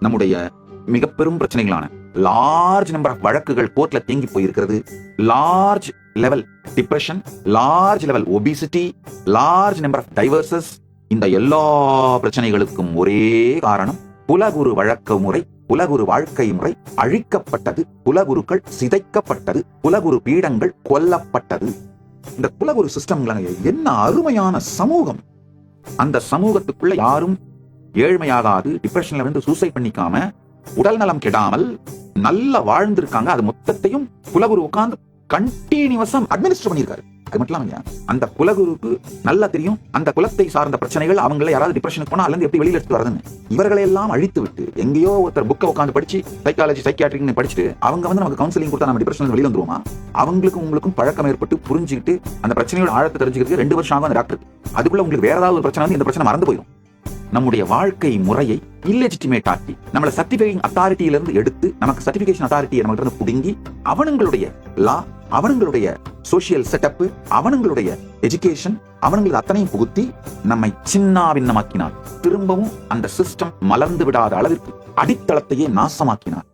நம்முடைய மிக பெரும் பிரச்சனைகளான லார்ஜ் நம்பர் ஆஃப் வழக்குகள் கோர்ட்ல தேங்கி போயிருக்கிறது. Large level depression, large level obesity, large number of divorces. இந்த எல்லா பிரச்சனைகளுக்கும் ஒரே காரணம் குலகுரு வழக்க முறை, குலகுரு வாழ்க்கை முறை அழிக்கப்பட்டது, குலகுருக்கள் சிதைக்கப்பட்டது, குலகுரு பீடங்கள் கொல்லப்பட்டது. இந்த குலகுரு சிஸ்டம் என்ன அருமையான சமூகம். அந்த சமூகத்துக்குள்ள யாரும் ஏழ்மையாகாது, டிப்ரெஷன்ல வந்து சூசைட் பண்ணிக்காம, உடல் நலம் கெடாமல் நல்லா வாழ்ந்திருக்காங்க. அது மொத்தத்தையும் குலகுரு உட்கார்ந்து கண்டினியூஸா அட்மினிஸ்டர் பண்ணியிருக்காரு. அது மட்டும் இல்லாம அந்த குலகுருக்கு நல்லா தெரியும் அந்த குலத்தை சார்ந்த பிரச்சனைகள், அவங்கள யாராவது டிப்ரெஷனுக்கு போனா அதுல எப்படி வெளியில எடுத்து வரதுன்னு. இவர்களை எல்லாம் அழித்து விட்டு எங்கேயோ ஒருத்தர் புக்கை உட்காந்து படிச்சு சைக்காலஜி சைக்கியாட்ரிக் படிச்சுட்டு அவங்க வந்து நமக்கு கவுன்சிலிங் கொடுத்தா நம்ம டிப்ரெஷன் வெளியில வந்துருவோமா? அவங்களுக்கும் உங்களுக்கும் பழக்கம் ஏற்பட்டு புரிஞ்சுக்கிட்டு அந்த பிரச்சனையோட ஆழத்தை தெரிஞ்சுக்கிறதுக்கு 2 வருஷம் ஆகும் அந்த டாக்டர். அதுக்குள்ள உங்களுக்கு வேற ஏதாவது ஒரு பிரச்சனை வந்து இந்த பிரச்சனை மறந்து போயிடும். நம்முடைய வாழ்க்கை முறையை இல்லெஜிட்டிமேட் ஆக்கி நம்மள சர்டிஃபையிங் அத்தாரிட்டியிலிருந்து எடுத்து நமக்கு சர்டிபிகேஷன் அத்தாரிட்டியை நம்மகிட்ட இருந்து புடுங்கி அவனுங்களுடைய லா, அவனுங்களுடைய சோசியல் செட்டப், அவனுங்களுடைய எஜுகேஷன், அவனுங்களுக்கு அத்தனையும் புகுத்தி நம்மை சின்னாபின்னமாக்கினார். திரும்பவும் அந்த சிஸ்டம் மலர்ந்து விடாத அளவிற்கு அடித்தளத்தையே நாசமாக்கினார்.